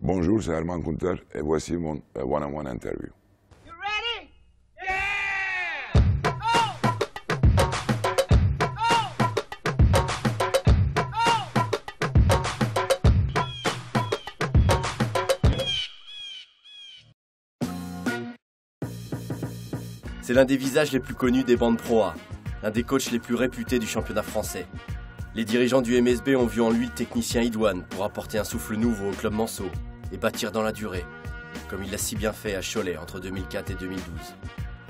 Bonjour, c'est Herman Kunter et voici mon one-on-one interview. You ready? Yeah! Oh! C'est l'un des visages les plus connus des bandes Pro A, l'un des coachs les plus réputés du championnat français. Les dirigeants du MSB ont vu en lui le technicien idoine pour apporter un souffle nouveau au club manceau et bâtir dans la durée, comme il l'a si bien fait à Cholet entre 2004 et 2012.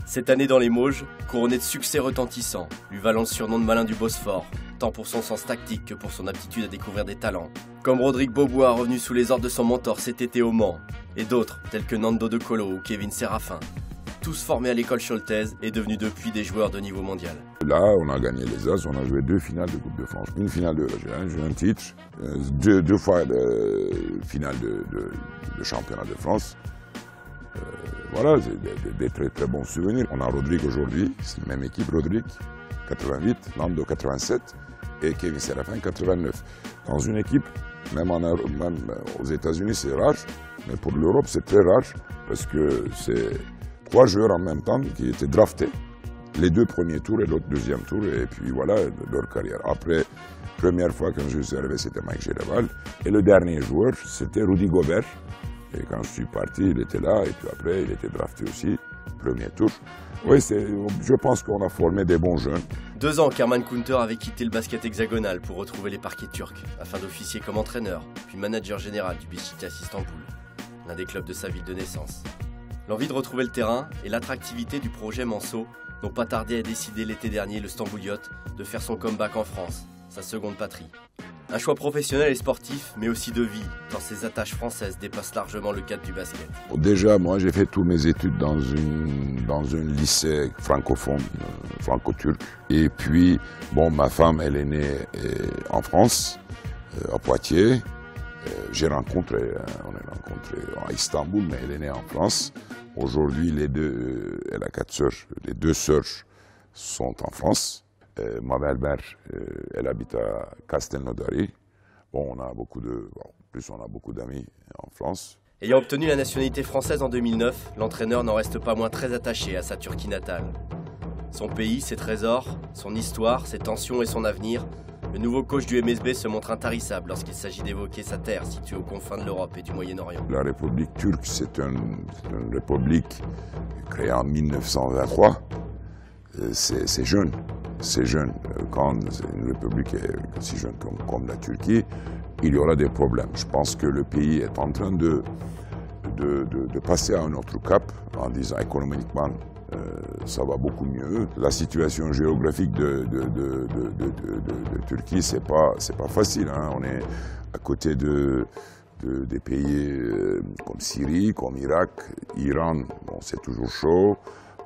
Cette année dans les Mauges, couronné de succès retentissants, lui valant le surnom de malin du Bosphore, tant pour son sens tactique que pour son aptitude à découvrir des talents. Comme Rodrigue Beaubois revenu sous les ordres de son mentor cet été au Mans, et d'autres tels que Nando De Colo ou Kevin Séraphin. Tous formés à l'école choltaise et devenus depuis des joueurs de niveau mondial. Là, on a gagné les As, on a joué 2 finales de Coupe de France, une finale de un titre, deux fois de finale de championnat de France. Voilà, c'est des très très bons souvenirs. On a Rodrigue aujourd'hui, c'est la même équipe, Rodrigue, 88, Nando 87 et Kevin Séraphin 89. Dans une équipe, même aux États-Unis c'est rare, mais pour l'Europe c'est très rare parce que c'est 3 joueurs en même temps qui étaient draftés, les 2 premiers tours et l'autre deuxième tour, et puis voilà leur carrière. Après, première fois quand je suis arrivé, c'était Mike Géraval, et le dernier joueur, c'était Rudy Gobert. Et quand je suis parti, il était là, et puis après, il était drafté aussi, premier tour. Oui, je pense qu'on a formé des bons jeunes. 2 ans qu'Herman Kunter avait quitté le basket hexagonal pour retrouver les parquets turcs, afin d'officier comme entraîneur, puis manager général du Beşiktaş Istanbul, l'un des clubs de sa ville de naissance. L'envie de retrouver le terrain et l'attractivité du projet Manceau n'ont pas tardé à décider l'été dernier le Stambouliote de faire son comeback en France, sa seconde patrie. Un choix professionnel et sportif, mais aussi de vie, tant ses attaches françaises dépassent largement le cadre du basket. Déjà, moi, j'ai fait toutes mes études dans un lycée francophone, franco-turc. Et puis, bon, ma femme, elle est née en France, à Poitiers. On est rencontré à Istanbul, mais elle est née en France. Aujourd'hui, elle a 4 sœurs. Les 2 sœurs sont en France. Ma belle-mère, elle habite à Castelnaudary. Bon, on a beaucoup d'amis en France. Ayant obtenu la nationalité française en 2009, l'entraîneur n'en reste pas moins très attaché à sa Turquie natale. Son pays, ses trésors, son histoire, ses tensions et son avenir, le nouveau coach du MSB se montre intarissable lorsqu'il s'agit d'évoquer sa terre située aux confins de l'Europe et du Moyen-Orient. La République turque, c'est une république créée en 1923. C'est jeune. C'est jeune. Quand une république est aussi jeune comme la Turquie, il y aura des problèmes. Je pense que le pays est en train de passer à un autre cap en disant économiquement ça va beaucoup mieux. La situation géographique de Turquie, c'est pas facile, hein. On est à côté des pays comme Syrie, comme Irak, Iran, bon, c'est toujours chaud.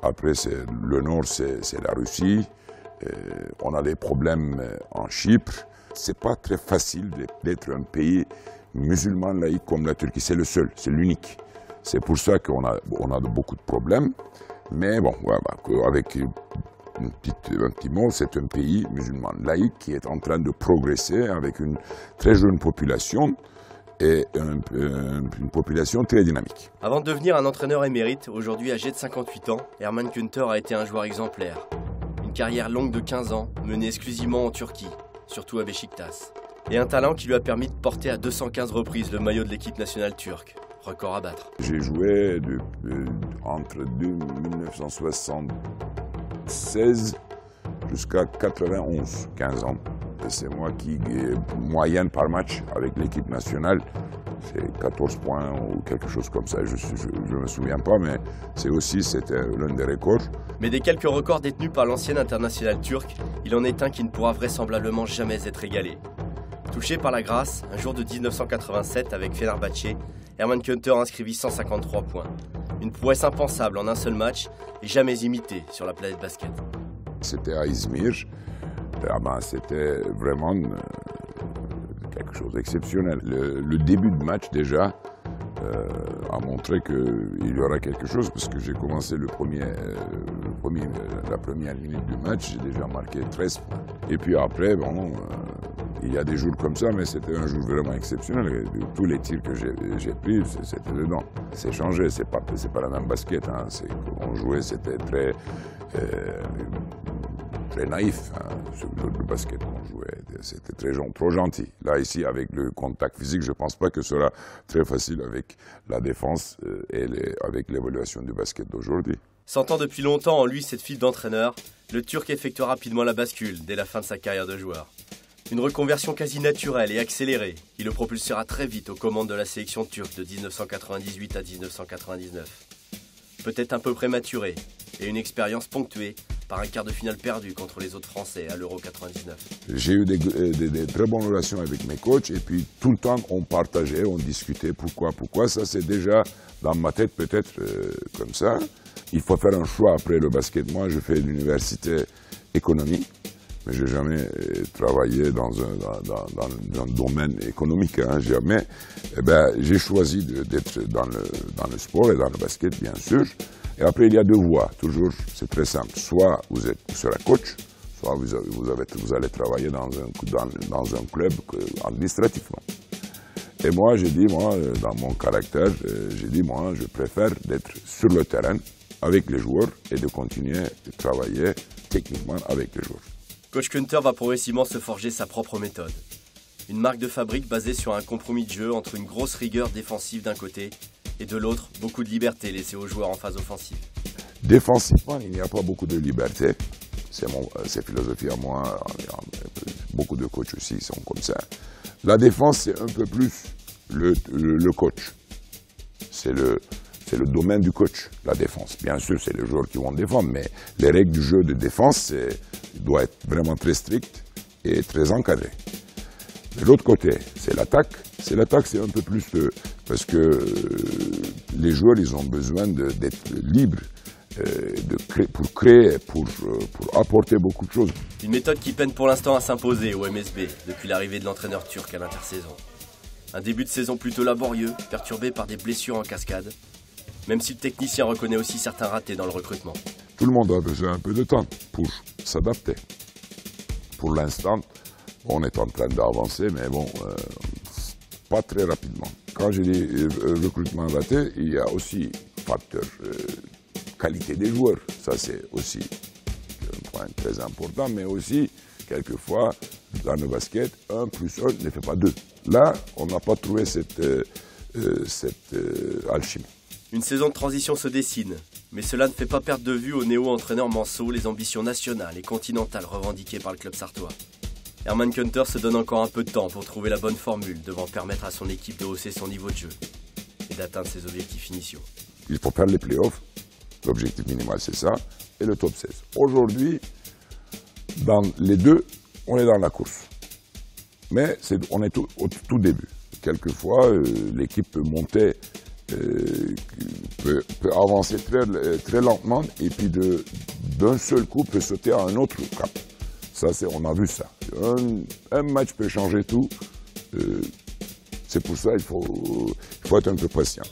Après, le nord, c'est la Russie. On a des problèmes en Chypre. C'est pas très facile d'être un pays musulman laïque comme la Turquie. C'est le seul, c'est l'unique. C'est pour ça qu'on a beaucoup de problèmes. Mais bon, voilà, avec un petit mot, c'est un pays musulman laïque qui est en train de progresser avec une très jeune population et une population très dynamique. Avant de devenir un entraîneur émérite, aujourd'hui âgé de 58 ans, Herman Kunter a été un joueur exemplaire. Une carrière longue de 15 ans, menée exclusivement en Turquie, surtout à Beşiktaş. Et un talent qui lui a permis de porter à 215 reprises le maillot de l'équipe nationale turque. Record à battre. J'ai joué entre 1976 jusqu'à 91, 15 ans. C'est moi qui, moyenne par match avec l'équipe nationale, c'est 14 points ou quelque chose comme ça. Je ne me souviens pas, mais c'était l'un des records. Mais des quelques records détenus par l'ancien international turc, il en est un qui ne pourra vraisemblablement jamais être égalé. Touché par la grâce, un jour de 1987 avec Fenerbahçe, Herman Kunter inscrivit 153 points. Une prouesse impensable en un seul match et jamais imitée sur la planète basket. C'était à Izmir. C'était vraiment quelque chose d'exceptionnel. Le début de match déjà a montré qu'il y aura quelque chose parce que j'ai commencé la première minute du match, j'ai déjà marqué 13 points. Et puis après, bon, Il y a des jours comme ça, mais c'était un jour vraiment exceptionnel. Tous les tirs que j'ai pris, c'était dedans. C'est changé, c'est pas la même basket. Hein. On jouait, c'était très naïf. Hein. Le basket qu'on jouait, c'était trop gentil. Là, ici, avec le contact physique, je ne pense pas que ce sera très facile avec la défense et avec l'évaluation du basket d'aujourd'hui. Sentant depuis longtemps en lui cette fibre d'entraîneur, le Turc effectue rapidement la bascule dès la fin de sa carrière de joueur. Une reconversion quasi naturelle et accélérée qui le propulsera très vite aux commandes de la sélection turque de 1998 à 1999. Peut-être un peu prématuré et une expérience ponctuée par un quart de finale perdu contre les autres Français à l'Euro 99. J'ai eu des très bonnes relations avec mes coachs et puis tout le temps on partageait, on discutait pourquoi. Ça c'est déjà dans ma tête peut-être comme ça. Il faut faire un choix après le basket. Moi je fais l'université économie, mais je n'ai jamais travaillé dans un domaine économique, hein, jamais. J'ai choisi d'être dans le sport et dans le basket bien sûr. Et après, il y a deux voies, toujours, c'est très simple. Soit vous serez coach, soit vous allez travailler dans un club administrativement. Et moi, j'ai dit, dans mon caractère, je préfère d'être sur le terrain avec les joueurs et de continuer de travailler techniquement avec les joueurs. Coach Kunter va progressivement se forger sa propre méthode. Une marque de fabrique basée sur un compromis de jeu entre une grosse rigueur défensive d'un côté et de l'autre, beaucoup de liberté laissée aux joueurs en phase offensive. Défensivement, il n'y a pas beaucoup de liberté. C'est philosophie à moi. Beaucoup de coachs aussi sont comme ça. La défense, c'est un peu plus le coach. C'est le domaine du coach, la défense. Bien sûr, c'est les joueurs qui vont défendre, mais les règles du jeu de défense doivent être vraiment très strictes et très encadrées. De l'autre côté, c'est l'attaque. C'est un peu plus parce que les joueurs, ils ont besoin d'être libres pour créer, pour apporter beaucoup de choses. Une méthode qui peine pour l'instant à s'imposer au MSB depuis l'arrivée de l'entraîneur turc à l'intersaison. Un début de saison plutôt laborieux, perturbé par des blessures en cascade, même si le technicien reconnaît aussi certains ratés dans le recrutement. Tout le monde a besoin un peu de temps pour s'adapter. Pour l'instant, on est en train d'avancer, mais pas très rapidement. Quand je dis recrutement raté, il y a aussi facteur qualité des joueurs. Ça, c'est aussi un point très important, mais aussi, quelquefois, dans le basket, 1 plus 1 ne fait pas 2. Là, on n'a pas trouvé cette alchimie. Une saison de transition se dessine, mais cela ne fait pas perdre de vue au néo-entraîneur Manso les ambitions nationales et continentales revendiquées par le club sartois. Herman Kunter se donne encore un peu de temps pour trouver la bonne formule devant permettre à son équipe de hausser son niveau de jeu et d'atteindre ses objectifs initiaux. Il faut faire les playoffs, l'objectif minimal c'est ça, et le top 16. Aujourd'hui, dans les deux, on est dans la course. Mais on est au tout début. Quelquefois, l'équipe peut monter, peut avancer très lentement, et puis d'un seul coup peut sauter à un autre cap. Ça, on a vu ça. Un match peut changer tout. C'est pour ça qu'il faut être un peu patient.